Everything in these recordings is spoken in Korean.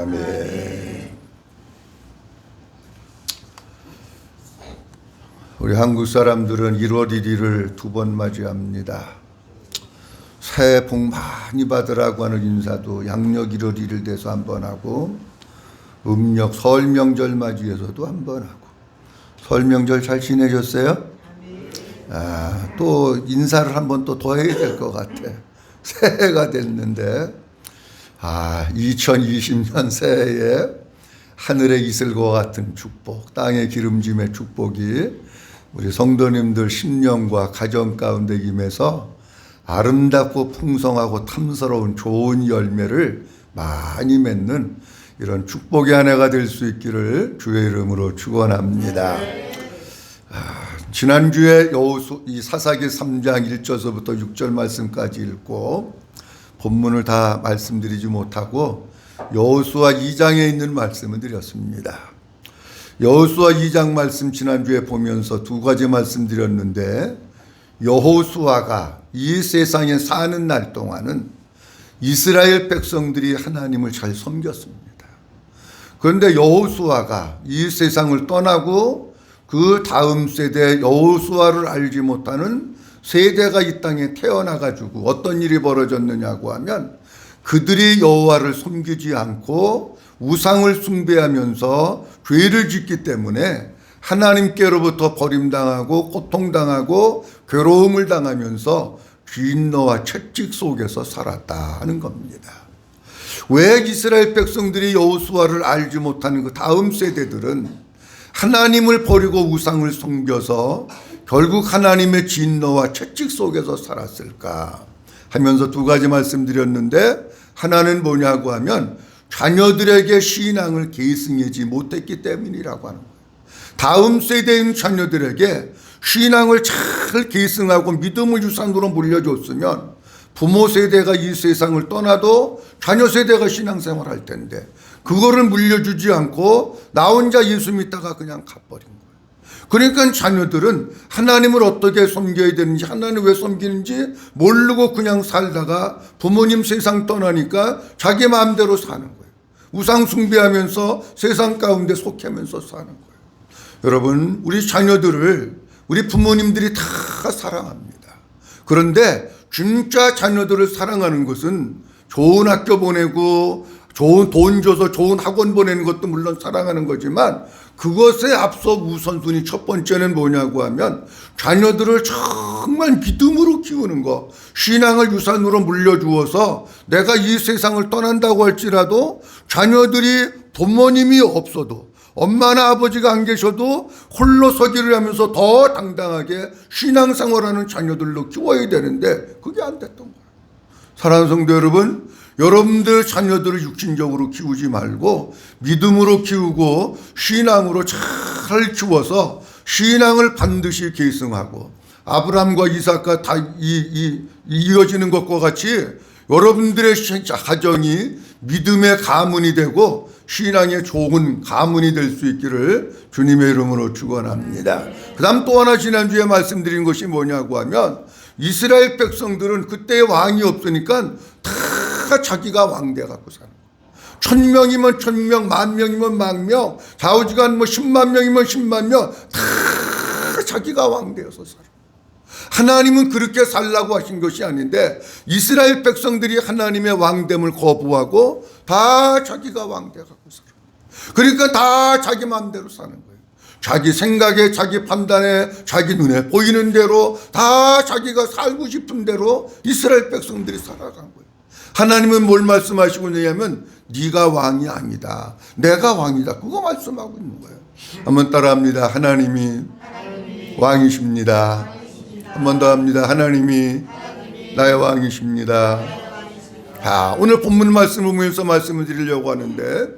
아멘. 우리 한국 사람들은 1월 1일을 두 번 맞이합니다. 새해 복 많이 받으라고 하는 인사도 양력 1월 1일 돼서 한 번 하고, 음력 설 명절 맞이해서도 한 번 하고. 설 명절 잘 지내셨어요? 또 인사를 한 번 또 더 해야 될 것 같아. 새해가 됐는데 2020년 새해에 하늘의 이슬과 같은 축복, 땅의 기름짐의 축복이 우리 성도님들 심령과 가정 가운데 임해서 아름답고 풍성하고 탐스러운 좋은 열매를 많이 맺는 이런 축복의 한 해가 될 수 있기를 주의 이름으로 축원합니다. 지난주에 이 사사기 3장 1절서부터 6절 말씀까지 읽고 본문을 다 말씀드리지 못하고 여호수아 2장에 있는 말씀을 드렸습니다. 여호수아 2장 말씀 지난주에 보면서 두 가지 말씀드렸는데, 여호수아가 이 세상에 사는 날 동안은 이스라엘 백성들이 하나님을 잘 섬겼습니다. 그런데 여호수아가 이 세상을 떠나고 그 다음 세대 여호수아를 알지 못하는 세대가 이 땅에 태어나가지고 어떤 일이 벌어졌느냐고 하면, 그들이 여호와를 섬기지 않고 우상을 숭배하면서 죄를 짓기 때문에 하나님께로부터 버림당하고 고통당하고 괴로움을 당하면서 진노와 채찍 속에서 살았다 하는 겁니다. 왜 이스라엘 백성들이 여호수아를 알지 못하는 그 다음 세대들은 하나님을 버리고 우상을 섬겨서 결국 하나님의 진노와 채찍 속에서 살았을까 하면서 두 가지 말씀드렸는데, 하나는 뭐냐고 하면 자녀들에게 신앙을 계승하지 못했기 때문이라고 하는 거예요. 다음 세대인 자녀들에게 신앙을 잘 계승하고 믿음을 유산으로 물려줬으면 부모 세대가 이 세상을 떠나도 자녀 세대가 신앙생활 할 텐데, 그거를 물려주지 않고 나 혼자 예수 믿다가 그냥 가버린 거예요. 그러니까 자녀들은 하나님을 어떻게 섬겨야 되는지, 하나님을 왜 섬기는지 모르고 그냥 살다가 부모님 세상 떠나니까 자기 마음대로 사는 거예요. 우상 숭배하면서 세상 가운데 속하면서 사는 거예요. 여러분, 우리 자녀들을 우리 부모님들이 다 사랑합니다. 그런데 진짜 자녀들을 사랑하는 것은 좋은 학교 보내고 좋은 돈 줘서 좋은 학원 보내는 것도 물론 사랑하는 거지만, 그것에 앞서 우선순위 첫 번째는 뭐냐고 하면 자녀들을 정말 믿음으로 키우는 거, 신앙을 유산으로 물려주어서 내가 이 세상을 떠난다고 할지라도 자녀들이 부모님이 없어도, 엄마나 아버지가 안 계셔도 홀로 서기를 하면서 더 당당하게 신앙생활하는 자녀들로 키워야 되는데 그게 안 됐던 거예요. 사랑하는 성도 여러분, 여러분들 자녀들을 육신적으로 키우지 말고 믿음으로 키우고 신앙으로 잘 키워서 신앙을 반드시 계승하고 아브라함과 이삭과 다 이어지는 것과 같이 여러분들의 가정이 믿음의 가문이 되고 신앙의 좋은 가문이 될 수 있기를 주님의 이름으로 축원합니다. 그 다음 또 하나 지난주에 말씀드린 것이 뭐냐고 하면, 이스라엘 백성들은 그때 왕이 없으니까 다 자기가 왕 돼갖고 사는 거예요. 1000명이면 1000명, 10,000명이면 10,000명, 좌우지간 10만 명이면 10만 명, 다 자기가 왕 되어서 살아요. 하나님은 그렇게 살라고 하신 것이 아닌데 이스라엘 백성들이 하나님의 왕됨을 거부하고 다 자기가 왕 돼갖고 살아요. 그러니까 다 자기 마음대로 사는 거예요. 자기 생각에, 자기 판단에, 자기 눈에 보이는 대로 다 자기가 살고 싶은 대로 이스라엘 백성들이 살아간 거예요. 하나님은 뭘 말씀하시고 있냐면 네가 왕이 아니다, 내가 왕이다, 그거 말씀하고 있는 거예요. 한번 따라합니다. 하나님이 왕이십니다. 한 번 더 합니다. 하나님이 나의 왕이십니다. 오늘 본문 말씀을 보면서 말씀을 드리려고 하는데,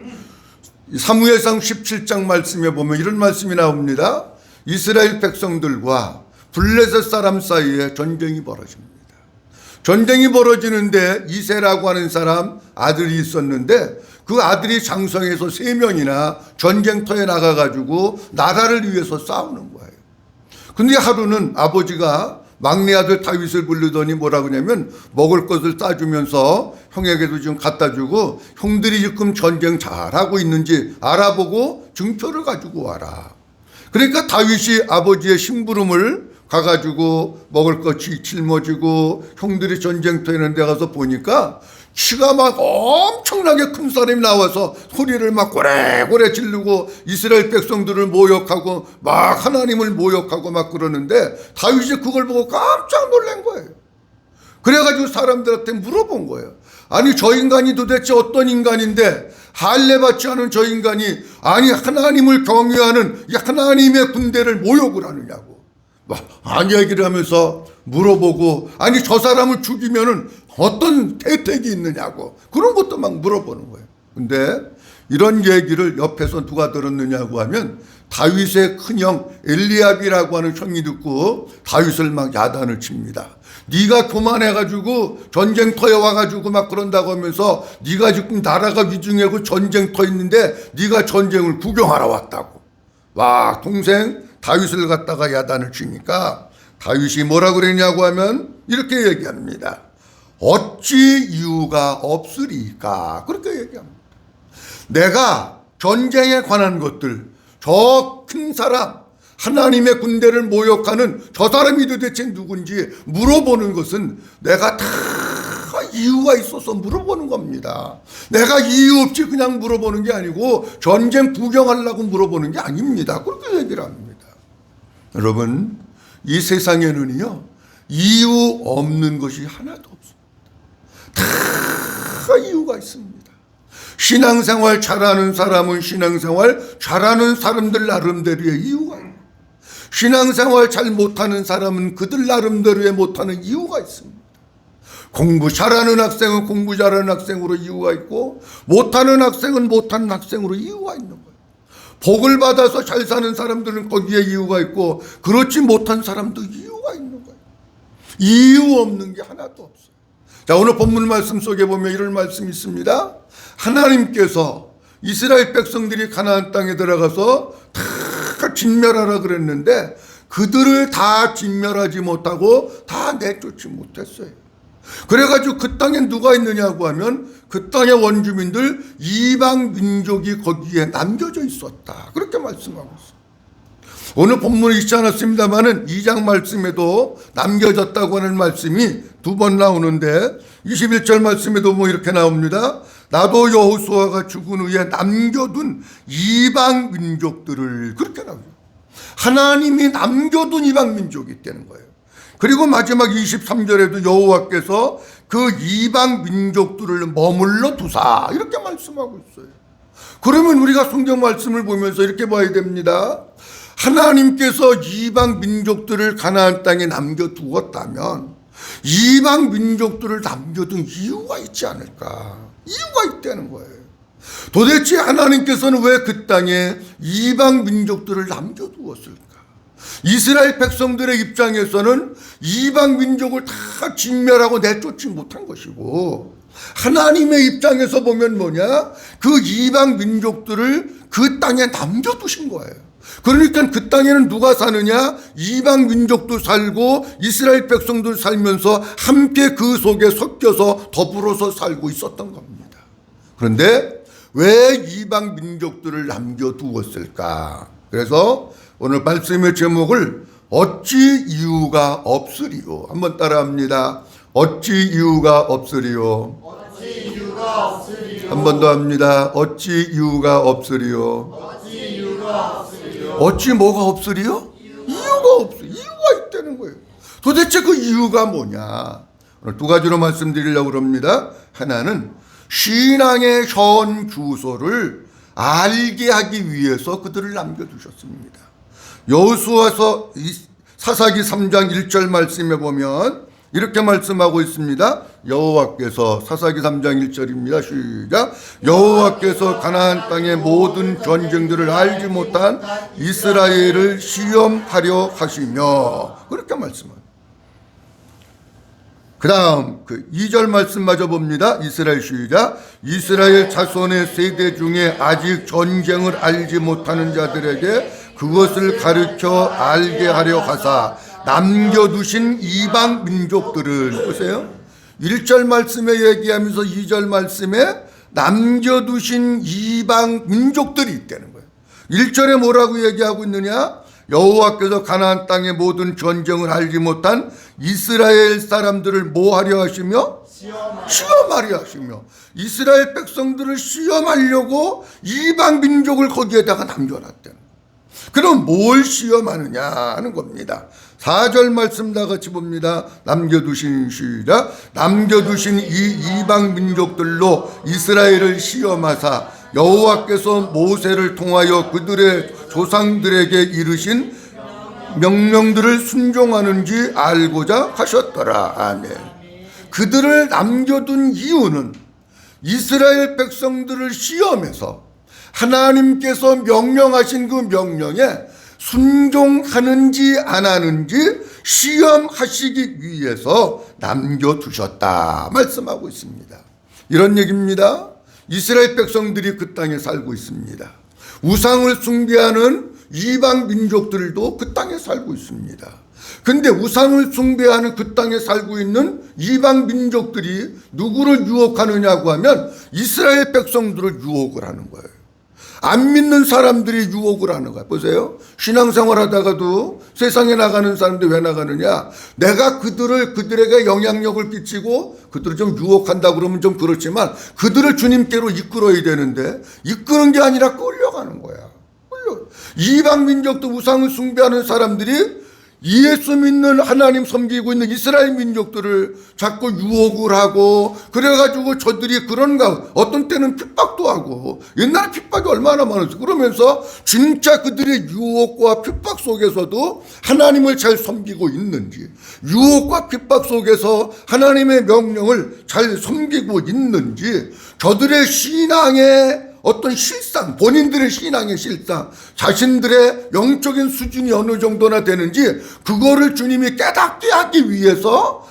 사무엘상 17장 말씀에 보면 이런 말씀이 나옵니다. 이스라엘 백성들과 블레셋 사람 사이에 전쟁이 벌어집니다. 전쟁이 벌어지는데 이세라고 하는 사람 아들이 있었는데, 그 아들이 장성해서 3명이나 전쟁터에 나가가지고 나라를 위해서 싸우는 거예요. 근데 하루는 아버지가 막내 아들 다윗을 부르더니 뭐라 그러냐면 먹을 것을 싸주면서 형에게도 좀 갖다 주고 형들이 지금 전쟁 잘하고 있는지 알아보고 증표를 가지고 와라. 그러니까 다윗이 아버지의 심부름을 가가지고 먹을 것 짊어지고 형들이 전쟁터에 있는 데 가서 보니까 키가 막 엄청나게 큰 사람이 나와서 소리를 막 고래고래 지르고 이스라엘 백성들을 모욕하고 막 하나님을 모욕하고 막 그러는데 다윗이 그걸 보고 깜짝 놀란 거예요. 그래가지고 사람들한테 물어본 거예요. 아니 저 인간이 도대체 어떤 인간인데 할례받지 않은 저 인간이 아니 하나님을 경외하는 이 하나님의 군대를 모욕을 하느냐고 막 얘기를 하면서 물어보고 아니 저 사람을 죽이면은 어떤 혜택이 있느냐고 그런 것도 막 물어보는 거예요. 근데 이런 얘기를 옆에서 누가 들었느냐고 하면 다윗의 큰형 엘리압이라고 하는 형이 듣고 다윗을 막 야단을 칩니다. 네가 교만해가지고 전쟁터에 와가지고 막 그런다고 하면서 네가 지금 나라가 위중하고 전쟁터 있는데 네가 전쟁을 구경하러 왔다고. 와 동생 다윗을 갖다가 야단을 치니까 다윗이 뭐라 그랬냐고 하면 이렇게 얘기합니다. 어찌 이유가 없으리까 그렇게 얘기합니다. 내가 전쟁에 관한 것들 저 큰 사람 하나님의 군대를 모욕하는 저 사람이 도대체 누군지 물어보는 것은 내가 다 이유가 있어서 물어보는 겁니다. 내가 이유 없이 그냥 물어보는 게 아니고 전쟁 구경하려고 물어보는 게 아닙니다. 그렇게 얘기를 합니다. 여러분 이 세상에는요 이유 없는 것이 하나도 없습니다. 다 이유가 있습니다. 신앙생활 잘하는 사람은 신앙생활 잘하는 사람들 나름대로의 이유가 있습니다. 신앙생활 잘 못하는 사람은 그들 나름대로의 못하는 이유가 있습니다. 공부 잘하는 학생은 공부 잘하는 학생으로 이유가 있고 못하는 학생은 못하는 학생으로 이유가 있는 거예요. 복을 받아서 잘 사는 사람들은 거기에 이유가 있고 그렇지 못한 사람도 이유가 있는 거예요. 이유 없는 게 하나도 없어요. 자 오늘 본문 말씀 속에 보면 이런 말씀이 있습니다. 하나님께서 이스라엘 백성들이 가나안 땅에 들어가서 다 진멸하라 그랬는데 그들을 다 진멸하지 못하고 다 내쫓지 못했어요. 그래가지고 그 땅에 누가 있느냐고 하면 그 땅의 원주민들 이방 민족이 거기에 남겨져 있었다. 그렇게 말씀하고 있어요. 오늘 본문에 있지 않았습니다만은 2장 말씀에도 남겨졌다고 하는 말씀이 두 번 나오는데 21절 말씀에도 뭐 이렇게 나옵니다. 나도 여호수아가 죽은 후에 남겨둔 이방 민족들을 그렇게 나옵니다. 하나님이 남겨둔 이방 민족이 있다는 거예요. 그리고 마지막 23절에도 여호와께서 그 이방 민족들을 머물러 두사 이렇게 말씀하고 있어요. 그러면 우리가 성경 말씀을 보면서 이렇게 봐야 됩니다. 하나님께서 이방 민족들을 가나안 땅에 남겨두었다면 이방 민족들을 남겨둔 이유가 있지 않을까? 이유가 있다는 거예요. 도대체 하나님께서는 왜 그 땅에 이방 민족들을 남겨두었을까? 이스라엘 백성들의 입장에서는 이방 민족을 다 진멸하고 내쫓지 못한 것이고 하나님의 입장에서 보면 뭐냐? 그 이방 민족들을 그 땅에 남겨두신 거예요. 그러니까 그 땅에는 누가 사느냐? 이방 민족도 살고 이스라엘 백성도 살면서 함께 그 속에 섞여서 더불어서 살고 있었던 겁니다. 그런데 왜 이방 민족들을 남겨두었을까? 그래서 오늘 말씀의 제목을 어찌 이유가 없으리요. 한번 따라합니다. 어찌 이유가 없으리요. 어찌 이유가 없으리요. 한 번 더 합니다. 어찌 이유가 없으리요. 어찌 이유가 없으리요. 어찌 뭐가 없으리요? 이유가 없어. 이유가 있다는 거예요. 도대체 그 이유가 뭐냐? 오늘 두 가지로 말씀드리려고 합니다. 하나는 신앙의 현 주소를 알게 하기 위해서 그들을 남겨두셨습니다. 여호수아서 사사기 3장 1절 말씀에 보면 이렇게 말씀하고 있습니다. 여호와께서 사사기 3장 1절입니다. 시작. 여호와께서 가나안 땅의 모든 전쟁들을 알지 못한 이스라엘을 시험하려 하시며 그렇게 말씀합니다. 그 다음 2절 말씀 마저 봅니다. 이스라엘 시작. 이스라엘 자손의 세대 중에 아직 전쟁을 알지 못하는 자들에게 그것을 가르쳐 알게 하려 하사 남겨두신 이방 민족들은, 보세요. 1절 말씀에 얘기하면서 2절 말씀에 남겨두신 이방 민족들이 있다는 거예요. 1절에 뭐라고 얘기하고 있느냐? 여호와께서 가나안 땅의 모든 전쟁을 알지 못한 이스라엘 사람들을 뭐 하려 하시며? 시험하려 하시며, 이스라엘 백성들을 시험하려고 이방 민족을 거기에다가 남겨놨다는. 그럼 뭘 시험하느냐 하는 겁니다. 4절 말씀 다 같이 봅니다. 남겨두신 이 이방 민족들로 이스라엘을 시험하사 여호와께서 모세를 통하여 그들의 조상들에게 이르신 명령들을 순종하는지 알고자 하셨더라. 아멘. 그들을 남겨둔 이유는 이스라엘 백성들을 시험해서 하나님께서 명령하신 그 명령에 순종하는지 안 하는지 시험하시기 위해서 남겨두셨다 말씀하고 있습니다. 이런 얘기입니다. 이스라엘 백성들이 그 땅에 살고 있습니다. 우상을 숭배하는 이방 민족들도 그 땅에 살고 있습니다. 근데 우상을 숭배하는 그 땅에 살고 있는 이방 민족들이 누구를 유혹하느냐고 하면 이스라엘 백성들을 유혹을 하는 거예요. 안 믿는 사람들이 유혹을 하는 거야. 보세요. 신앙생활 하다가도 세상에 나가는 사람들이 왜 나가느냐? 내가 그들에게 영향력을 끼치고 그들을 좀 유혹한다 그러면 좀 그렇지만 그들을 주님께로 이끌어야 되는데 이끄는 게 아니라 끌려가는 거야. 이방 민족도 우상을 숭배하는 사람들이 예수 믿는 하나님 섬기고 있는 이스라엘 민족들을 자꾸 유혹을 하고 그래가지고 저들이 그런가 어떤 때는 핍박도 하고 옛날에 핍박이 얼마나 많았어. 그러면서 진짜 그들의 유혹과 핍박 속에서도 하나님을 잘 섬기고 있는지 유혹과 핍박 속에서 하나님의 명령을 잘 섬기고 있는지 저들의 신앙의 어떤 실상, 본인들의 신앙의 실상, 자신들의 영적인 수준이 어느 정도나 되는지 그거를 주님이 깨닫게 하기 위해서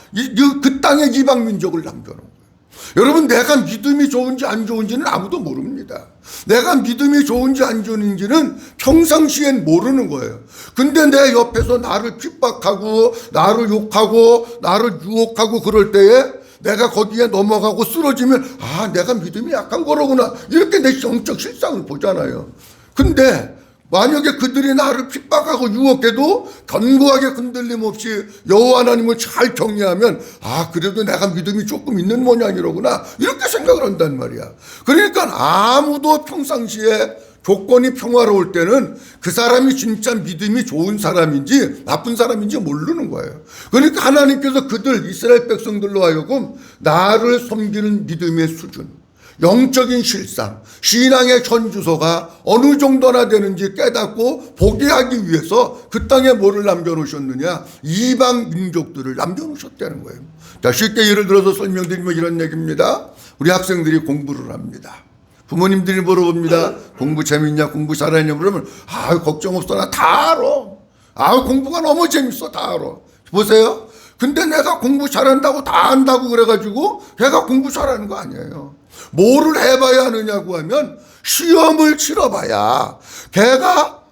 그 땅에 이방 민족을 남겨놓은 거예요. 여러분, 내가 믿음이 좋은지 안 좋은지는 아무도 모릅니다. 내가 믿음이 좋은지 안 좋은지는 평상시엔 모르는 거예요. 근데 내 옆에서 나를 핍박하고 나를 욕하고 나를 유혹하고 그럴 때에 내가 거기에 넘어가고 쓰러지면 아, 내가 믿음이 약한 거로구나 이렇게 내 영적 실상을 보잖아요. 근데 만약에 그들이 나를 핍박하고 유혹해도 견고하게 흔들림 없이 여호와 하나님을 잘 경외하면 아, 그래도 내가 믿음이 조금 있는 모양이로구나 이렇게 생각을 한단 말이야. 그러니까 아무도 평상시에 조건이 평화로울 때는 그 사람이 진짜 믿음이 좋은 사람인지 나쁜 사람인지 모르는 거예요. 그러니까 하나님께서 그들 이스라엘 백성들로 하여금 나를 섬기는 믿음의 수준, 영적인 실상, 신앙의 전주소가 어느 정도나 되는지 깨닫고 보게 하기 위해서 그 땅에 뭐를 남겨놓으셨느냐? 이방 민족들을 남겨놓으셨다는 거예요. 자, 쉽게 예를 들어서 설명드리면 이런 얘기입니다. 우리 학생들이 공부를 합니다. 부모님들이 물어봅니다. 공부 재밌냐? 공부 잘하냐? 그러면 아, 걱정 없어. 나 다 알아. 아, 공부가 너무 재밌어. 다 알아. 보세요. 근데 내가 공부 잘한다고 다 안다고 그래가지고 걔가 공부 잘하는 거 아니에요. 뭐를 해봐야 하느냐고 하면 시험을 치러봐야 걔가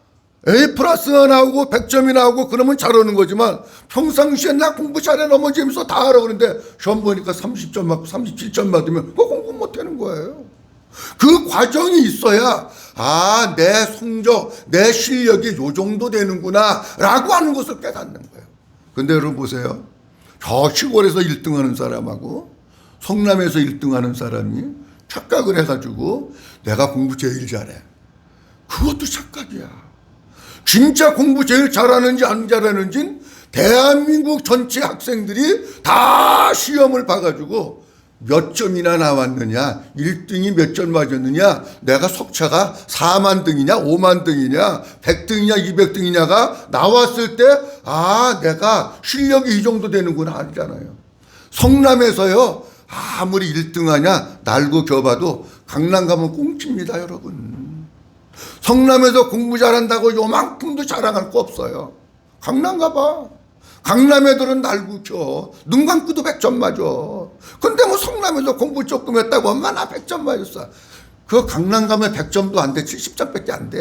A+가 나오고 100점이 나오고 그러면 잘하는 거지만 평상시에 나 공부 잘해 너무 재밌어 다 알아. 그런데 시험 보니까 30점 맞고 37점 맞으면 그거 공부 못하는 거예요. 그 과정이 있어야 아, 내 성적, 내 실력이 요 정도 되는구나 라고 하는 것을 깨닫는 거예요. 근데 여러분 보세요. 저 시골에서 1등하는 사람하고 성남에서 1등하는 사람이 착각을 해가지고 내가 공부 제일 잘해. 그것도 착각이야. 진짜 공부 제일 잘하는지 안 잘하는지는 대한민국 전체 학생들이 다 시험을 봐가지고 몇 점이나 나왔느냐, 1등이 몇 점 맞았느냐, 내가 석차가 4만 등이냐, 5만 등이냐, 100등이냐, 200등이냐가 나왔을 때, 아, 내가 실력이 이 정도 되는구나 아니잖아요. 성남에서요, 아무리 1등 하냐, 날고 겨봐도 강남 가면 꽁칩니다, 여러분. 성남에서 공부 잘한다고 요만큼도 자랑할 거 없어요. 강남 가봐. 강남 애들은 날고 켜. 눈 감고도 100점 맞아. 근데 뭐 성남에서 공부 조금 했다고 엄마 나 100점 맞았어. 그 강남 가면 100점도 안 돼. 70점밖에 안 돼.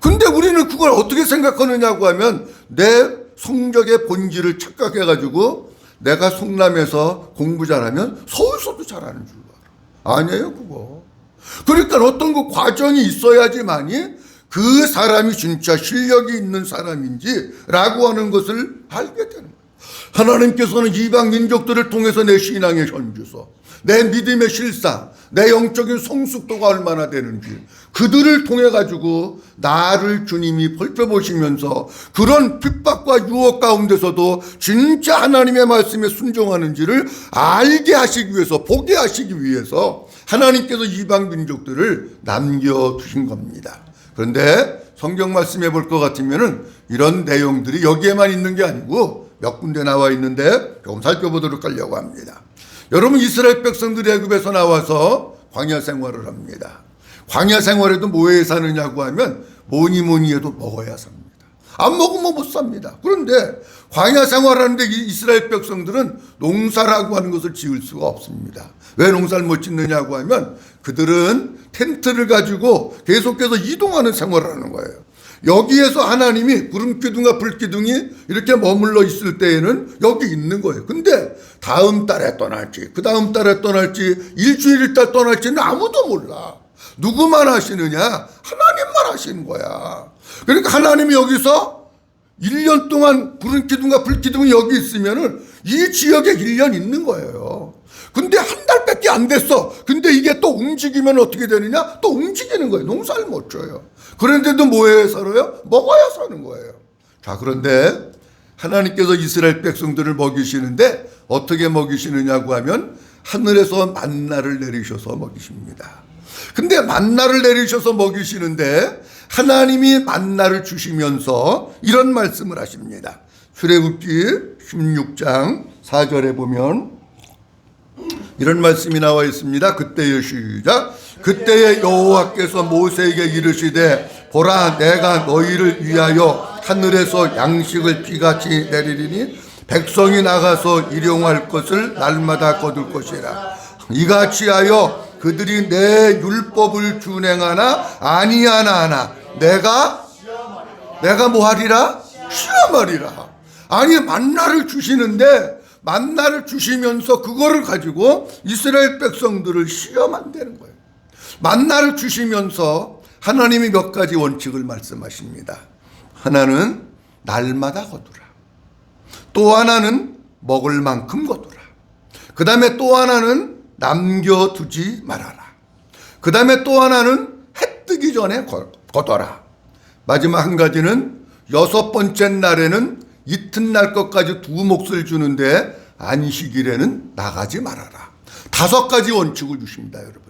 근데 우리는 그걸 어떻게 생각하느냐고 하면 내 성적의 본질을 착각해가지고 내가 성남에서 공부 잘하면 서울서도 잘하는 줄 알아. 아니에요, 그거. 그러니까 어떤 그 과정이 있어야지만이 그 사람이 진짜 실력이 있는 사람인지라고 하는 것을 알게 되는 거예요. 하나님께서는 이방 민족들을 통해서 내 신앙의 현주소, 내 믿음의 실상, 내 영적인 성숙도가 얼마나 되는지 그들을 통해 가지고 나를 주님이 살펴보시면서 그런 핍박과 유혹 가운데서도 진짜 하나님의 말씀에 순종하는지를 알게 하시기 위해서, 보게 하시기 위해서 하나님께서 이방 민족들을 남겨두신 겁니다. 그런데 성경 말씀해 볼 것 같으면은 이런 내용들이 여기에만 있는 게 아니고 몇 군데 나와 있는데 조금 살펴보도록 하려고 합니다. 여러분, 이스라엘 백성들이 애굽에서 나와서 광야 생활을 합니다. 광야 생활에도 뭐에 사느냐고 하면 뭐니 해도 먹어야 삽니다. 안 먹으면 못 삽니다. 그런데 광야 생활하는데 이스라엘 백성들은 농사라고 하는 것을 지을 수가 없습니다. 왜 농사를 못 짓느냐고 하면 그들은 텐트를 가지고 계속해서 이동하는 생활을 하는 거예요. 여기에서 하나님이 구름기둥과 불기둥이 이렇게 머물러 있을 때에는 여기 있는 거예요. 근데 다음 달에 떠날지, 그 다음 달에 떠날지, 일주일 있다 떠날지는 아무도 몰라. 누구만 하시느냐? 하나님만 하시는 거야. 그러니까 하나님이 여기서 1년 동안 구름기둥과 불기둥이 여기 있으면은 이 지역에 1년 있는 거예요. 근데 한 달밖에 안 됐어. 근데 이게 또 움직이면 어떻게 되느냐? 또 움직이는 거예요. 농사를 못 져요. 그런데도 뭐에 살아요? 먹어야 사는 거예요. 자, 그런데 하나님께서 이스라엘 백성들을 먹이시는데 어떻게 먹이시느냐고 하면 하늘에서 만나를 내리셔서 먹이십니다. 근데 만나를 내리셔서 먹이시는데 하나님이 만나를 주시면서 이런 말씀을 하십니다. 출애굽기 16장 4절에 보면 이런 말씀이 나와 있습니다. 그때의 시작. 그때에 여호와께서 모세에게 이르시되 보라, 내가 너희를 위하여 하늘에서 양식을 비같이 내리리니 백성이 나가서 일용할 것을 날마다 거둘 것이라. 이같이 하여 그들이 내 율법을 준행하나 아니하나 내가 뭐 하리라? 시험하리라. 아니, 만나를 주시는데 만나를 주시면서 그거를 가지고 이스라엘 백성들을 시험한다는 거예요. 만나를 주시면서 하나님이 몇 가지 원칙을 말씀하십니다. 하나는 날마다 거두라. 또 하나는 먹을 만큼 거두라. 그 다음에 또 하나는 남겨두지 말아라. 그 다음에 또 하나는 해 뜨기 전에 거둬라. 마지막 한 가지는 6번째 날에는 이튿날 것까지 두 몫을 주는데 안식일에는 나가지 말아라. 5가지 원칙을 주십니다, 여러분.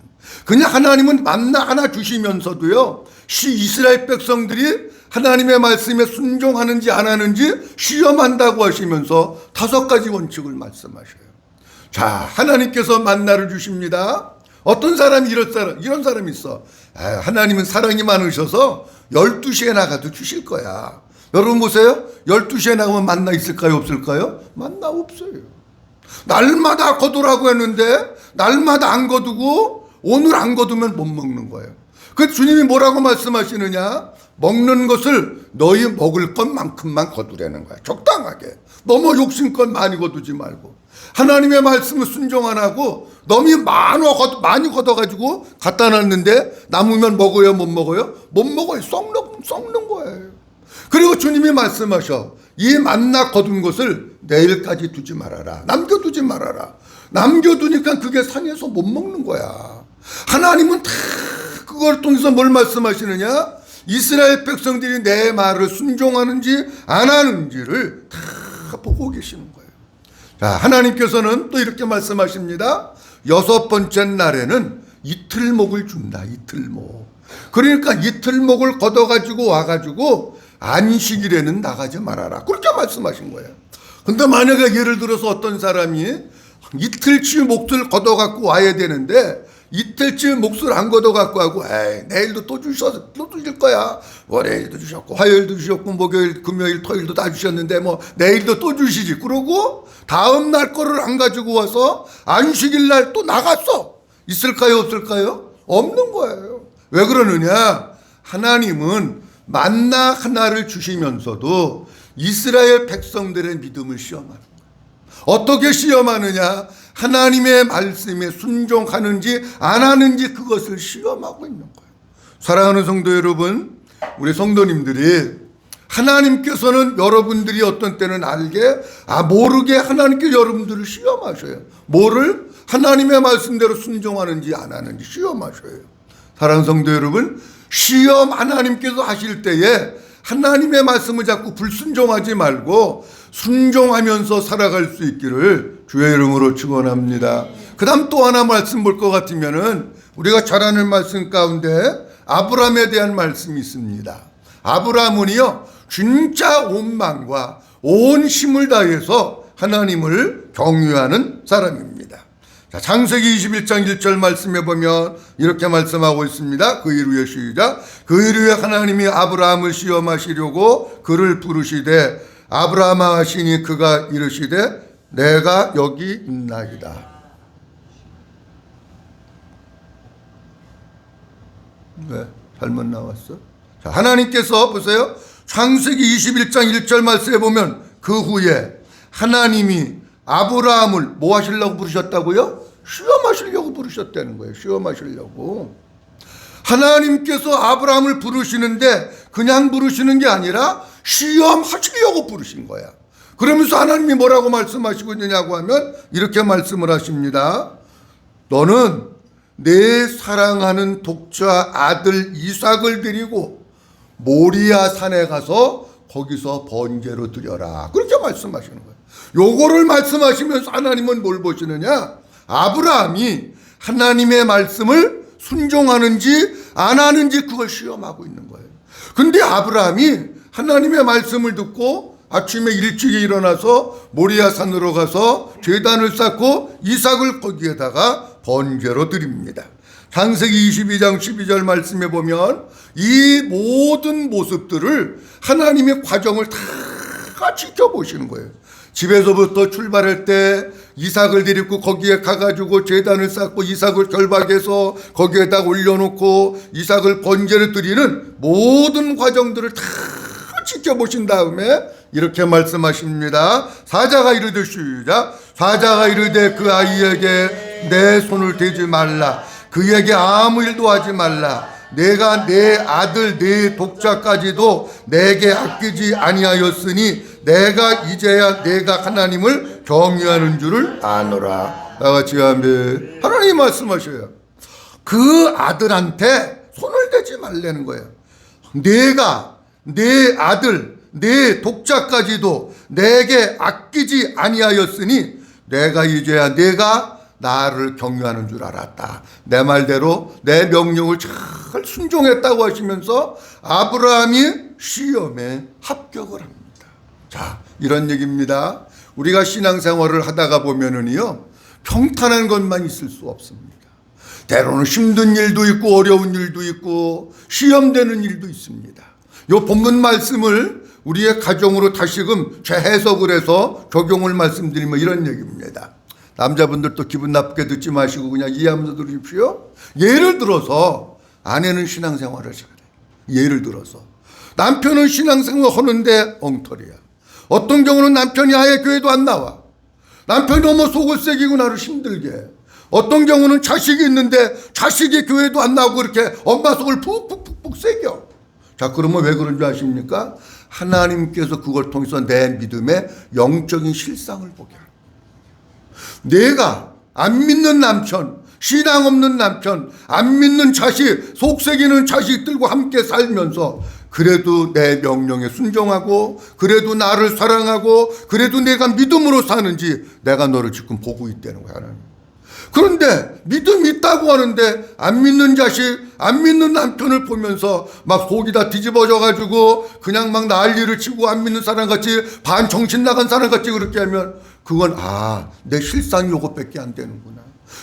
그냥 하나님은 만나 하나 주시면서도요, 이스라엘 백성들이 하나님의 말씀에 순종하는지 안 하는지 시험한다고 하시면서 5가지 원칙을 말씀하셔요. 자, 하나님께서 만나를 주십니다. 어떤 사람이 이런 사람이 있어. 하나님은 사랑이 많으셔서 12시에 나가도 주실 거야. 여러분 보세요. 12시에 나가면 만나 있을까요? 없을까요? 만나 없어요. 날마다 거두라고 했는데 날마다 안 거두고 오늘 안 거두면 못 먹는 거예요. 그래서 주님이 뭐라고 말씀하시느냐? 먹는 것을 너희 먹을 것만큼만 거두라는 거야. 적당하게. 너무 욕심껏 많이 거두지 말고. 하나님의 말씀을 순종 안 하고 너무 많이 걷어가지고 갖다 놨는데 남으면 먹어요? 못 먹어요? 못 먹어요. 썩는 거예요. 그리고 주님이 말씀하셔. 이 만나 거둔 것을 내일까지 두지 말아라. 남겨두지 말아라. 남겨두니까 그게 상해서 못 먹는 거야. 하나님은 다 그걸 통해서 뭘 말씀하시느냐? 이스라엘 백성들이 내 말을 순종하는지 안 하는지를 다 보고 계시는 거예요. 자, 하나님께서는 또 이렇게 말씀하십니다. 6번째 날에는 이틀목을 준다. 이틀목. 그러니까 이틀목을 걷어가지고 와가지고 안식일에는 나가지 말아라. 그렇게 말씀하신 거예요. 근데 만약에 예를 들어서 어떤 사람이 이틀치 몫을 걷어갖고 와야 되는데 이틀치 몫을 안 걷어갖고 하고 내일도 또 주실 거야. 월요일도 주셨고 화요일도 주셨고 목요일 금요일 토요일도 다 주셨는데 뭐 내일도 또 주시지. 그러고 다음 날 거를 안 가지고 와서 안식일 날 또 나갔어. 있을까요? 없을까요? 없는 거예요. 왜 그러느냐? 하나님은 만나 하나를 주시면서도 이스라엘 백성들의 믿음을 시험하는 거예요. 어떻게 시험하느냐? 하나님의 말씀에 순종하는지 안 하는지 그것을 시험하고 있는 거예요. 사랑하는 성도 여러분, 우리 성도님들이 하나님께서는 여러분들이 어떤 때는 알게 모르게 하나님께 여러분들을 시험하셔요. 뭐를? 하나님의 말씀대로 순종하는지 안 하는지 시험하셔요. 사랑하는 성도 여러분, 시험 하나님께서 하실 때에 하나님의 말씀을 자꾸 불순종하지 말고 순종하면서 살아갈 수 있기를 주의 이름으로 축원합니다. 그 다음 또 하나 말씀 볼 것 같으면은 우리가 잘 아는 말씀 가운데 아브라함에 대한 말씀이 있습니다. 아브라함은요 진짜 온 마음과 온 힘을 다해서 하나님을 경유하는 사람입니다. 자, 창세기 21장 1절 말씀해 보면 이렇게 말씀하고 있습니다. 그 이후에 시작. 그 이후에 하나님이 아브라함을 시험하시려고 그를 부르시되 아브라함아 하시니 그가 이르시되 내가 여기 있나이다. 왜? 잘못 나왔어? 자, 하나님께서 보세요. 창세기 21장 1절 말씀에 보면 그 후에 하나님이 아브라함을 뭐 하시려고 부르셨다고요? 시험하시려고 부르셨다는 거예요. 시험하시려고. 하나님께서 아브라함을 부르시는데 그냥 부르시는 게 아니라 시험하시려고 부르신 거야. 그러면서 하나님이 뭐라고 말씀하시고 있느냐고 하면 이렇게 말씀을 하십니다. 너는 내 사랑하는 독자 아들 이삭을 데리고 모리아 산에 가서 거기서 번제로 드려라. 그렇게 말씀하시는 거예요. 요거를 말씀하시면서 하나님은 뭘 보시느냐? 아브라함이 하나님의 말씀을 순종하는지 안 하는지 그걸 시험하고 있는 거예요. 근데 아브라함이 하나님의 말씀을 듣고 아침에 일찍 일어나서 모리아 산으로 가서 제단을 쌓고 이삭을 거기에다가 번제로 드립니다. 창세기 22장 12절 말씀에 보면 이 모든 모습들을 하나님의 과정을 다 지켜보시는 거예요. 집에서부터 출발할 때 이삭을 데리고 거기에 가가지고 제단을 쌓고 이삭을 결박해서 거기에다 올려놓고 이삭을 번제를 드리는 모든 과정들을 다 지켜보신 다음에 이렇게 말씀하십니다. 사자가 이르되 시작. 사자가 이르되 그 아이에게 내 손을 대지 말라. 그에게 아무 일도 하지 말라. 내가 내 아들 내 독자까지도 내게 아끼지 아니하였으니 내가 이제야 내가 하나님을 경외하는 줄을 아노라. 나같이 아멘. 하나님 말씀하셔요. 그 아들한테 손을 대지 말라는 거예요. 내가 내 아들 내 독자까지도 내게 아끼지 아니하였으니 내가 이제야 내가 나를 경유하는 줄 알았다. 내 말대로 내 명령을 잘 순종했다고 하시면서 아브라함이 시험에 합격을 합니다. 자, 이런 얘기입니다. 우리가 신앙생활을 하다가 보면은요 평탄한 것만 있을 수 없습니다. 때로는 힘든 일도 있고 어려운 일도 있고 시험되는 일도 있습니다. 요 본문 말씀을 우리의 가정으로 다시금 재해석을 해서 적용을 말씀드리면 이런 얘기입니다. 남자분들도 기분 나쁘게 듣지 마시고 그냥 이해하면서 들으십시오. 예를 들어서 아내는 신앙생활을 잘해. 예를 들어서 남편은 신앙생활 하는데 엉터리야. 어떤 경우는 남편이 아예 교회도 안 나와. 남편이 너무 속을 새기고 나를 힘들게 해. 어떤 경우는 자식이 있는데 자식이 교회도 안 나오고 이렇게 엄마 속을 푹푹푹푹 새겨. 자, 그러면 왜 그런 줄 아십니까? 하나님께서 그걸 통해서 내 믿음의 영적인 실상을 보게 합니다. 내가 안 믿는 남편, 신앙 없는 남편, 안 믿는 자식, 속색이는 자식들과 함께 살면서 그래도 내 명령에 순종하고 그래도 나를 사랑하고 그래도 내가 믿음으로 사는지 내가 너를 지금 보고 있다는 거야. 하나님. 그런데 믿음이 있다고 하는데 안 믿는 자식, 안 믿는 남편을 보면서 막 속이 다 뒤집어져 가지고 그냥 막 난리를 치고 안 믿는 사람같이 반 정신 나간 사람같이 그렇게 하면 그건 내 실상이 요것밖에 안 되는구나.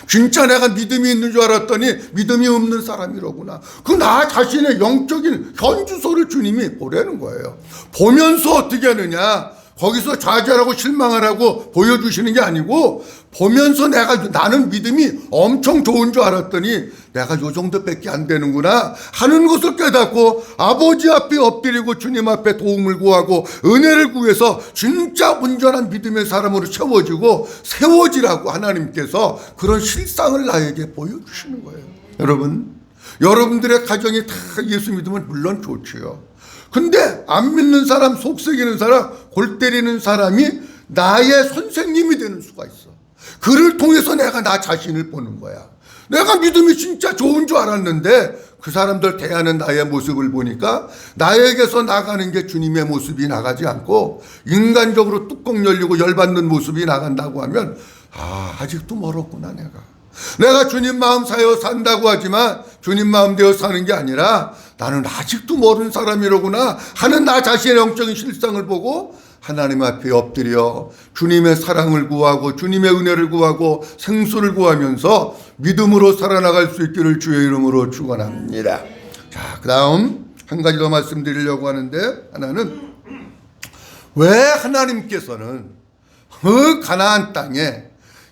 진짜 내가 믿음이 있는 줄 알았더니 믿음이 없는 사람이로구나. 그 나 자신의 영적인 현주소를 주님이 보라는 거예요. 보면서 어떻게 하느냐. 거기서 좌절하고 실망하라고 보여주시는 게 아니고, 보면서 나는 믿음이 엄청 좋은 줄 알았더니 내가 요 정도밖에 안 되는구나 하는 것을 깨닫고 아버지 앞에 엎드리고 주님 앞에 도움을 구하고 은혜를 구해서 진짜 온전한 믿음의 사람으로 채워지고 세워지라고 하나님께서 그런 실상을 나에게 보여주시는 거예요. 여러분들의 가정이 다 예수 믿으면 물론 좋지요. 근데 안 믿는 사람, 속썩이는 사람, 골 때리는 사람이 나의 선생님이 되는 수가 있어. 그를 통해서 내가 나 자신을 보는 거야. 내가 믿음이 진짜 좋은 줄 알았는데 그 사람들 대하는 나의 모습을 보니까 나에게서 나가는 게 주님의 모습이 나가지 않고 인간적으로 뚜껑 열리고 열받는 모습이 나간다고 하면 아직도 멀었구나. 내가 주님 마음 사여 산다고 하지만 주님 마음 되어 사는 게 아니라 나는 아직도 모르는 사람이로구나 하는 나 자신의 영적인 실상을 보고 하나님 앞에 엎드려 주님의 사랑을 구하고 주님의 은혜를 구하고 생수를 구하면서 믿음으로 살아나갈 수 있기를 주의 이름으로 축원합니다. 자, 그 다음 한 가지 더 말씀드리려고 하는데, 하나는 왜 하나님께서는 그 가나안 땅에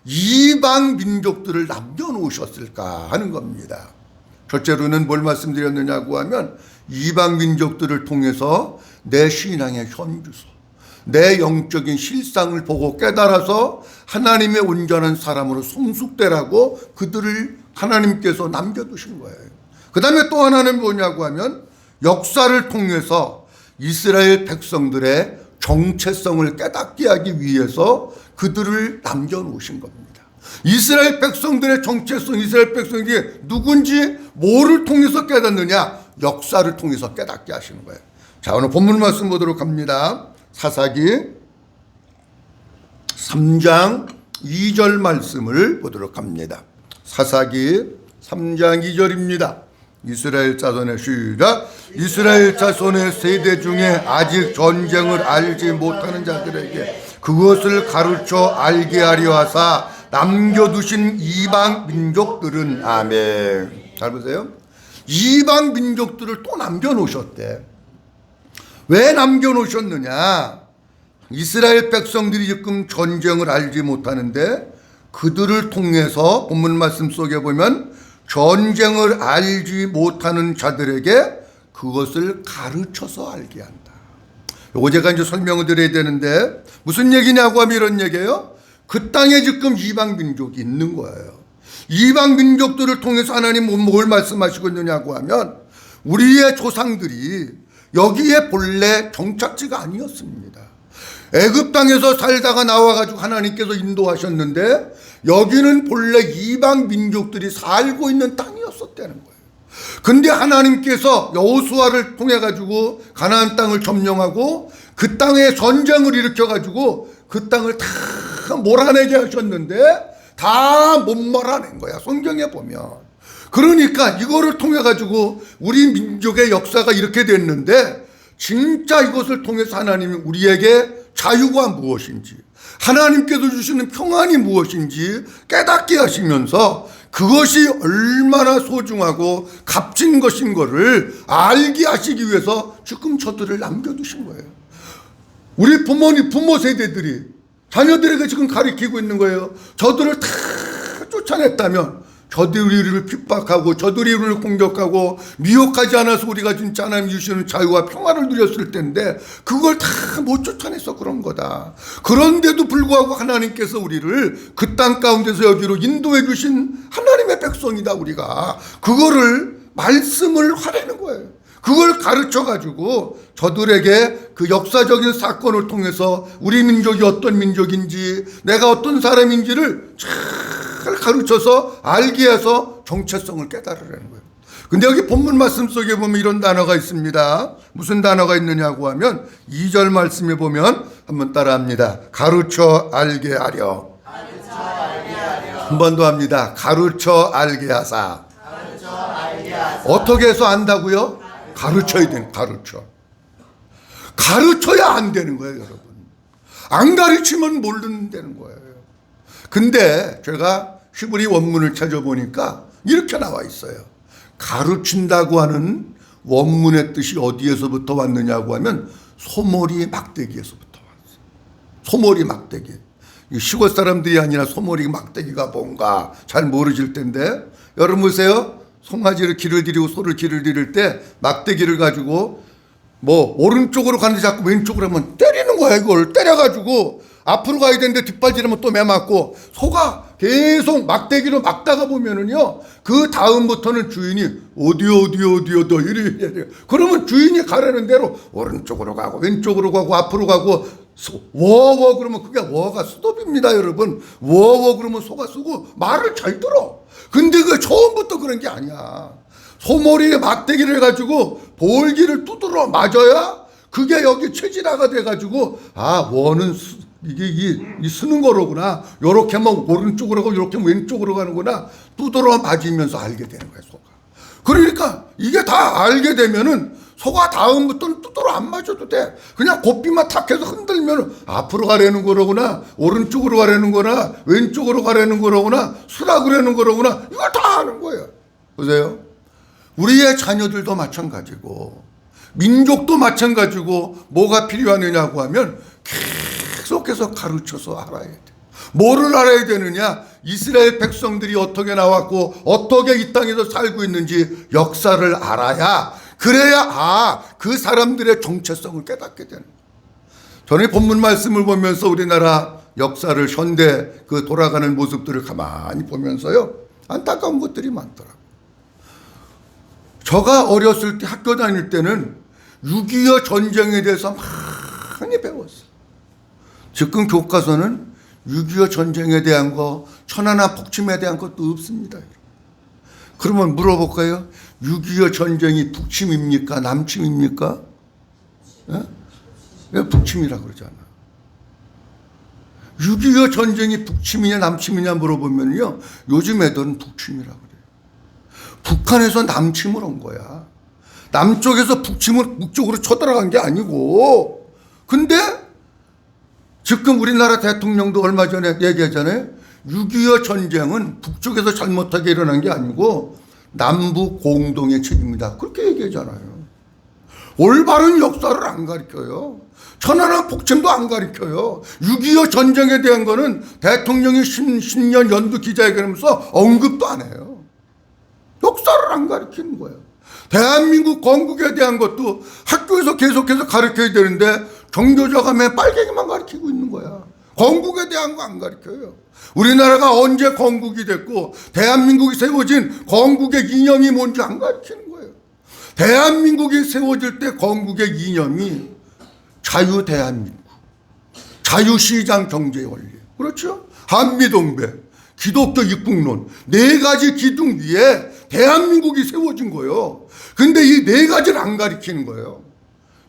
이방 민족들을 남겨놓으셨을까 하는 겁니다. 첫째로는 뭘 말씀드렸느냐고 하면 이방 민족들을 통해서 내 신앙의 현주소, 내 영적인 실상을 보고 깨달아서 하나님의 온전한 사람으로 성숙되라고 그들을 하나님께서 남겨두신 거예요. 그 다음에 또 하나는 뭐냐고 하면 역사를 통해서 이스라엘 백성들의 정체성을 깨닫게 하기 위해서 그들을 남겨놓으신 겁니다. 이스라엘 백성들의 정체성, 이스라엘 백성이 누군지 뭐를 통해서 깨닫느냐? 역사를 통해서 깨닫게 하시는 거예요. 자, 오늘 본문 말씀 보도록 합니다. 사사기 3장 2절 말씀을 보도록 합니다. 사사기 3장 2절입니다. 이스라엘 자손의 시작. 이스라엘 자손의 세대 중에 아직 전쟁을 알지 못하는 자들에게 그것을 가르쳐 알게 하려 하사 남겨두신 이방 민족들은, 아멘. 잘 보세요. 이방 민족들을 또 남겨놓으셨대. 왜 남겨놓으셨느냐? 이스라엘 백성들이 지금 전쟁을 알지 못하는데 그들을 통해서 본문 말씀 속에 보면 전쟁을 알지 못하는 자들에게 그것을 가르쳐서 알게 한다. 요거 제가 이제 설명을 드려야 되는데 무슨 얘기냐고 하면 이런 얘기예요. 그 땅에 지금 이방 민족이 있는 거예요. 이방 민족들을 통해서 하나님 뭘 말씀하시고 있느냐고 하면 우리의 조상들이 여기에 본래 정착지가 아니었습니다. 애굽 땅에서 살다가 나와가지고 하나님께서 인도하셨는데 여기는 본래 이방 민족들이 살고 있는 땅이었었다는 거예요. 근데 하나님께서 여호수아를 통해 가지고 가나안 땅을 점령하고 그 땅에 전쟁을 일으켜 가지고 그 땅을 다 몰아내게 하셨는데 다 못 몰아낸 거야. 성경에 보면. 그러니까 이거를 통해 가지고 우리 민족의 역사가 이렇게 됐는데 진짜 이것을 통해서 하나님이 우리에게 자유가 무엇인지, 하나님께서 주시는 평안이 무엇인지 깨닫게 하시면서 그것이 얼마나 소중하고 값진 것인 것을 알게 하시기 위해서 지금 저들을 남겨두신 거예요. 우리 부모 세대들이 자녀들에게 지금 가르치고 있는 거예요. 저들을 다 쫓아냈다면 저들이 우리를 핍박하고 저들이 우리를 공격하고 미혹하지 않아서 우리가 진짜 하나님 주시는 자유와 평화를 누렸을 텐데 그걸 다 못 쫓아내서 그런 거다. 그런데도 불구하고 하나님께서 우리를 그 땅 가운데서 여기로 인도해 주신 하나님의 백성이다. 우리가 그거를 말씀을 하라는 거예요. 그걸 가르쳐가지고 저들에게 그 역사적인 사건을 통해서 우리 민족이 어떤 민족인지 내가 어떤 사람인지를 잘 가르쳐서 알게 해서 정체성을 깨달으라는 거예요. 근데 여기 본문 말씀 속에 보면 이런 단어가 있습니다. 무슨 단어가 있느냐고 하면 2절 말씀에 보면 한번 따라합니다. 가르쳐 알게 하려. 한 번 더 합니다. 가르쳐 알게 하사. 어떻게 해서 안다고요? 가르쳐야 되는, 가르쳐야 안 되는 거예요, 여러분. 안 가르치면 모른다는 거예요. 근데 제가 히브리 원문을 찾아보니까 이렇게 나와 있어요. 가르친다고 하는 원문의 뜻이 어디에서부터 왔느냐고 하면 소머리 막대기에서부터 왔어요. 소머리 막대기. 이 시골 사람들이 아니라 소머리 막대기가 뭔가 잘 모르실 텐데, 여러분 보세요. 송아지를 길을 들이고 소를 길을 들일 때 막대기를 가지고 뭐 오른쪽으로 가는데 자꾸 왼쪽으로 하면 때리는 거야. 이걸 때려가지고 앞으로 가야 되는데 뒷발질하면 또 매맞고, 소가 계속 막대기로 막다가 보면은요, 그 다음부터는 주인이 어디 이래. 그러면 주인이 가라는 대로 오른쪽으로 가고 왼쪽으로 가고 앞으로 가고, 워워 그러면 그게 워가 스톱입니다, 여러분. 워워 그러면 소가 쓰고 말을 잘 들어. 근데 그 처음부터 그런 게 아니야. 소머리에 막대기를 가지고 볼기를 두드러 맞아야 그게 여기 체질화가 돼가지고, 아, 워는 이게 이 쓰는 거로구나. 요렇게 하면 오른쪽으로 가고 요렇게 하면 왼쪽으로 가는구나. 두드러 맞으면서 알게 되는 거야, 소가. 그러니까 이게 다 알게 되면은 소가 다음부터는 두드러 안 맞아도 돼. 그냥 고삐만 탁 해서 흔들면 앞으로 가려는 거로구나, 오른쪽으로 가려는 거나 왼쪽으로 가려는 거로구나, 수라 그러는 거로구나, 이걸 다 아는 거예요. 보세요. 우리의 자녀들도 마찬가지고 민족도 마찬가지고 뭐가 필요하느냐고 하면 계속해서 가르쳐서 알아야 돼. 뭐를 알아야 되느냐? 이스라엘 백성들이 어떻게 나왔고 어떻게 이 땅에서 살고 있는지 역사를 알아야, 그래야 그 사람들의 정체성을 깨닫게 되는 거예요. 저는 본문 말씀을 보면서 우리나라 역사를, 현대 그 돌아가는 모습들을 가만히 보면서요, 안타까운 것들이 많더라고요. 제가 어렸을 때 학교 다닐 때는 6.25 전쟁에 대해서 많이 배웠어요. 지금 교과서는 6.25 전쟁에 대한 거, 천안함 북침에 대한 것도 없습니다. 그러면 물어볼까요? 6.25 전쟁이 북침입니까? 남침입니까? 왜 북침이라고 그러잖아. 6.25 전쟁이 북침이냐 남침이냐 물어보면요, 요즘 애들은 북침이라고 그래요. 북한에서 남침을 온 거야. 남쪽에서 북쪽으로 쳐들어간 게 아니고. 근데 지금 우리나라 대통령도 얼마 전에 얘기하잖아요. 6.25 전쟁은 북쪽에서 잘못하게 일어난 게 아니고 남북 공동의 책임이다. 그렇게 얘기하잖아요. 올바른 역사를 안 가르쳐요. 천안함 북침도 안 가르쳐요. 6.25 전쟁에 대한 거는 대통령이 신년 연두 기자회견하면서 언급도 안 해요. 역사를 안 가르치는 거예요. 대한민국 건국에 대한 것도 학교에서 계속해서 가르쳐야 되는데 정교조가 맨 빨갱이만 가르치고 있는 거야. 건국에 대한 거 안 가르쳐요. 우리나라가 언제 건국이 됐고 대한민국이 세워진 건국의 이념이 뭔지 안 가르치는 거예요. 대한민국이 세워질 때 건국의 이념이 자유대한민국, 자유시장 경제원리, 그렇죠? 한미동맹, 기독교 입국론, 4가지 기둥 위에 대한민국이 세워진 거예요. 근데 이 4가지를 안 가리키는 거예요.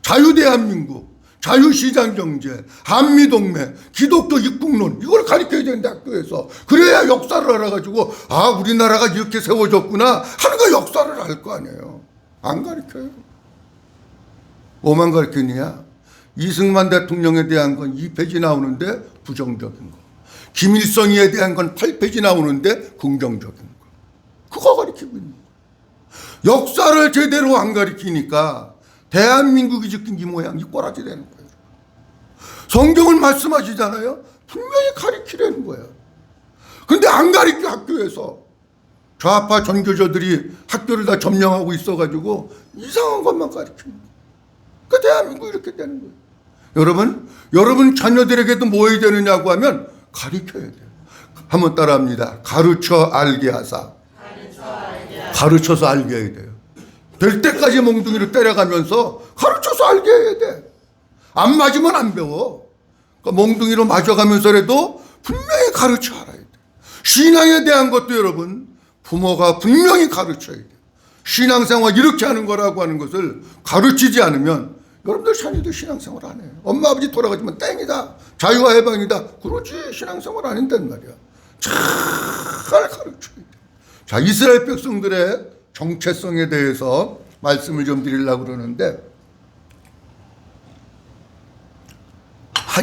자유대한민국, 자유시장 경제, 한미동맹, 기독교 입국론, 이걸 가르쳐야 되는데 학교에서. 그래야 역사를 알아가지고 우리나라가 이렇게 세워졌구나 하는 거, 역사를 알 거 아니에요. 안 가르쳐요. 뭐만 가르치느냐? 이승만 대통령에 대한 건 2페이지 나오는데 부정적인 거, 김일성에 대한 건 8페이지 나오는데 긍정적인 거, 그거 가르치고 있는 거예요. 역사를 제대로 안 가르치니까 대한민국이 지금 이 모양, 이 꼬라지 되는 거예요. 성경을 말씀하시잖아요. 분명히 가르치려는 거예요. 근데 안 가르쳐, 학교에서. 좌파 전교조들이 학교를 다 점령하고 있어가지고 이상한 것만 가르치는 거예요. 그 대한민국이 이렇게 되는 거예요. 여러분 자녀들에게도 뭐 해야 되느냐고 하면 가르쳐야 돼요. 한번 따라합니다. 가르쳐 알게 하사. 가르쳐서 알게 해야 돼요. 될 때까지 몽둥이를 때려가면서 가르쳐서 알게 해야 돼. 안 맞으면 안 배워. 그러니까 몽둥이로 맞아가면서라도 분명히 가르쳐 알아야 돼. 신앙에 대한 것도 여러분, 부모가 분명히 가르쳐야 돼. 신앙생활 이렇게 하는 거라고 하는 것을 가르치지 않으면 여러분들 자녀들 신앙생활 안 해요. 엄마 아버지 돌아가지면 땡이다, 자유와 해방이다, 그러지 신앙생활 안 한단 말이야. 잘 가르쳐야 돼. 자, 이스라엘 백성들의 정체성에 대해서 말씀을 좀 드리려고 그러는데,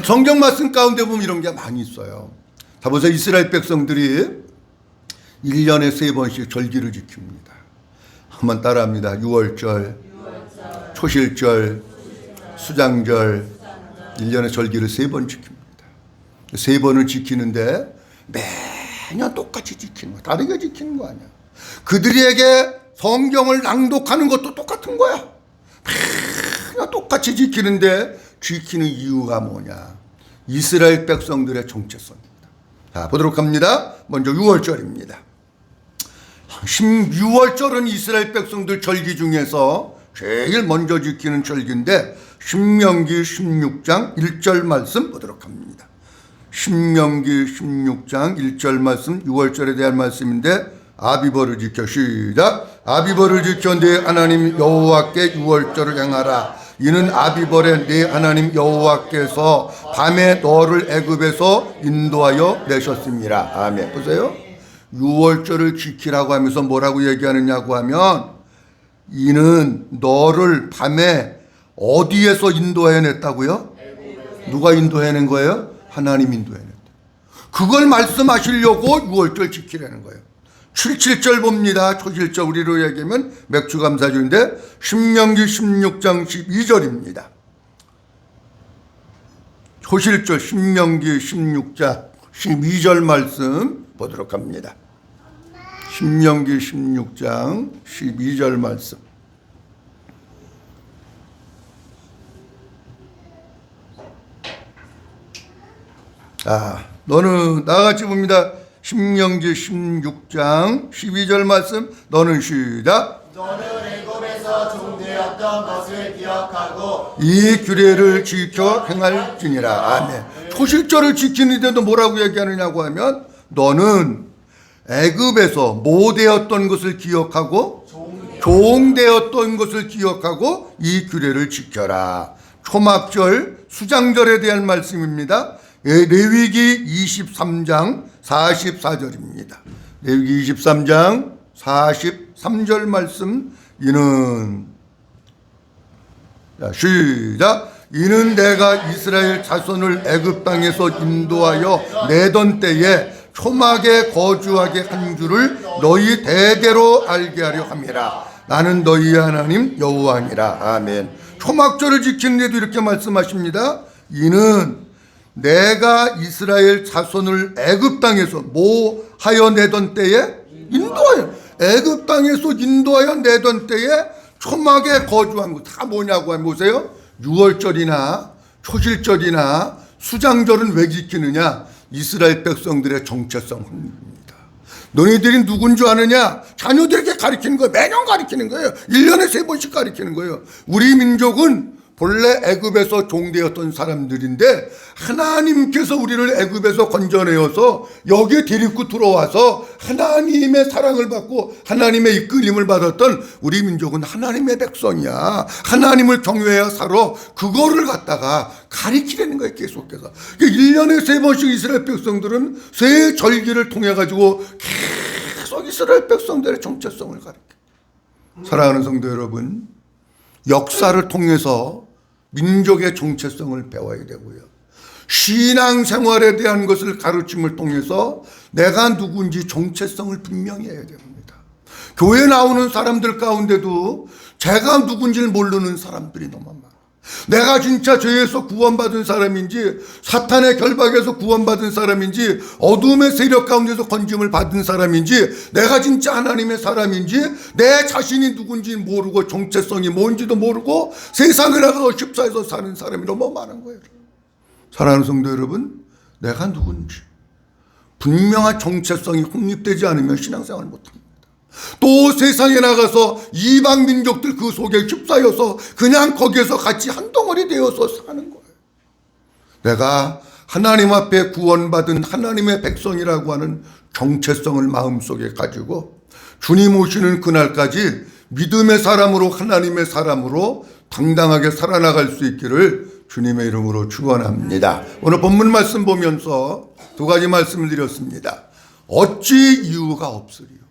성경 말씀 가운데 보면 이런 게 많이 있어요. 자, 보세요. 이스라엘 백성들이 1년에 3번씩 절기를 지킵니다. 한번 따라합니다. 6월절, 초실절, 수장절, 1년에 절기를 3번 지킵니다. 3번을 지키는데 매년 똑같이 지키는 거야. 다르게 지키는 거 아니야. 그들에게 성경을 낭독하는 것도 똑같은 거야. 매년 똑같이 지키는데 지키는 이유가 뭐냐? 이스라엘 백성들의 정체성입니다. 자, 보도록 합니다. 먼저 6월절입니다. 6월절은 이스라엘 백성들 절기 중에서 제일 먼저 지키는 절기인데 신명기 16장 1절 말씀 보도록 합니다. 신명기 16장 1절 말씀 6월절에 대한 말씀인데 아비벌을 지켜 시작. 아비벌을 지켜 네 하나님 여호와께 6월절을 행하라. 이는 아비벌에 네 하나님 여호와께서 밤에 너를 애굽에서 인도하여 내셨습니다. 아멘. 보세요. 6월절을 지키라고 하면서 뭐라고 얘기하느냐고 하면 이는 너를 밤에 어디에서 인도해냈다고요? 누가 인도해낸 거예요? 하나님 인도해냈다. 그걸 말씀하시려고 6월절 지키라는 거예요. 7절 봅니다. 초실절 우리로 얘기하면 맥주감사주인데 신명기 16장 12절입니다. 초실절 신명기 16장 12절 말씀 보도록 합니다. 신명기 16장 12절 말씀. 너는 나같이 봅니다. 신명기 16장 12절 말씀. 너는 시작. 너는 애굽에서 종되었던 것을 기억하고 이 규례를 지켜 행할지니라. 아멘. 초실절을 지키는데도 뭐라고 얘기하느냐고 하면 너는 애굽에서 모되었던 것을 기억하고 종되었던 것을 기억하고 이 규례를 지켜라. 초막절 수장절에 대한 말씀입니다. 레위기 23장 44절입니다. 레위기 23장 43절 말씀. 이는 시작. 이는 내가 이스라엘 자손을 애굽 땅에서 인도하여 내던 때에 초막에 거주하게 한 줄을 너희 대대로 알게 하려 함이라. 나는 너희 하나님 여호와니라. 아멘. 초막절을 지키는데도 이렇게 말씀하십니다. 이는 내가 이스라엘 자손을 애굽 땅에서 뭐 하여 내던 때에 인도하여 애굽 땅에서 인도하여 내던 때에 초막에 거주한 거 다 뭐냐고 하면 보세요. 6월절이나 초실절이나 수장절은 왜 지키느냐? 이스라엘 백성들의 정체성입니다. 너희들이 누군 줄 아느냐? 자녀들에게 가르치는 거예요. 매년 가르치는 거예요. 1년에 3번씩 가르치는 거예요. 우리 민족은 본래 애굽에서 종되었던 사람들인데 하나님께서 우리를 애굽에서 건져내어서 여기에 데리고 들어와서 하나님의 사랑을 받고 하나님의 이끌림을 받았던 우리 민족은 하나님의 백성이야. 하나님을 경외해야 살아. 그거를 갖다가 가리키려는 거예요. 계속해서. 1년에 3번씩 이스라엘 백성들은 새 절기를 통해 가지고 계속 이스라엘 백성들의 정체성을 가리켜. 사랑하는 성도 여러분, 역사를 통해서 민족의 정체성을 배워야 되고요. 신앙생활에 대한 것을 가르침을 통해서 내가 누군지 정체성을 분명히 해야 됩니다. 교회 나오는 사람들 가운데도 제가 누군지를 모르는 사람들이 너무 많아요. 내가 진짜 죄에서 구원받은 사람인지 사탄의 결박에서 구원받은 사람인지 어둠의 세력 가운데서 건짐을 받은 사람인지 내가 진짜 하나님의 사람인지 내 자신이 누군지 모르고 정체성이 뭔지도 모르고 세상에 나가서 십사에서 사는 사람이 너무 많은 거예요. 사랑하는 성도 여러분, 내가 누군지 분명한 정체성이 확립되지 않으면 신앙생활을 못합니다. 또 세상에 나가서 이방 민족들 그 속에 휩싸여서 그냥 거기에서 같이 한 덩어리 되어서 사는 거예요. 내가 하나님 앞에 구원받은 하나님의 백성이라고 하는 정체성을 마음속에 가지고 주님 오시는 그날까지 믿음의 사람으로 하나님의 사람으로 당당하게 살아나갈 수 있기를 주님의 이름으로 축원합니다. 오늘 본문 말씀 보면서 2가지 말씀을 드렸습니다. 어찌 이유가 없으리요.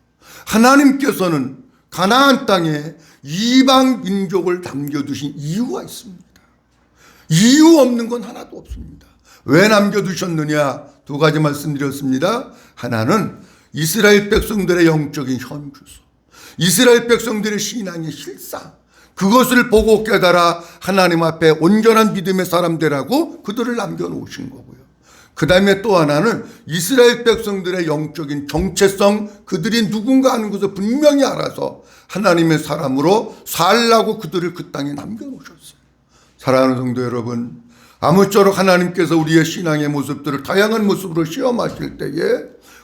하나님께서는 가나안 땅에 이방 민족을 남겨두신 이유가 있습니다. 이유 없는 건 하나도 없습니다. 왜 남겨두셨느냐? 2가지 말씀드렸습니다. 하나는 이스라엘 백성들의 영적인 현주소, 이스라엘 백성들의 신앙의 실상, 그것을 보고 깨달아 하나님 앞에 온전한 믿음의 사람 되라고 그들을 남겨놓으신 거고요. 그 다음에 또 하나는 이스라엘 백성들의 영적인 정체성, 그들이 누군가 하는 것을 분명히 알아서 하나님의 사람으로 살라고 그들을 그 땅에 남겨놓으셨어요. 사랑하는 성도 여러분, 아무쪼록 하나님께서 우리의 신앙의 모습들을 다양한 모습으로 시험하실 때에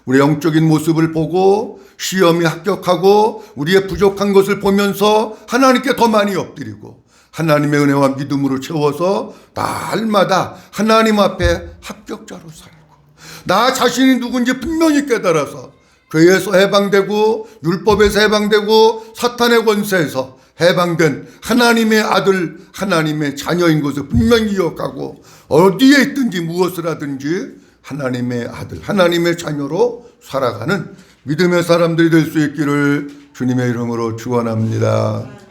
우리의 영적인 모습을 보고 시험에 합격하고 우리의 부족한 것을 보면서 하나님께 더 많이 엎드리고 하나님의 은혜와 믿음으로 채워서 날마다 하나님 앞에 합격자로 살고 나 자신이 누군지 분명히 깨달아서 죄에서 해방되고 율법에서 해방되고 사탄의 권세에서 해방된 하나님의 아들, 하나님의 자녀인 것을 분명히 기억하고 어디에 있든지 무엇을 하든지 하나님의 아들, 하나님의 자녀로 살아가는 믿음의 사람들이 될 수 있기를 주님의 이름으로 축원합니다.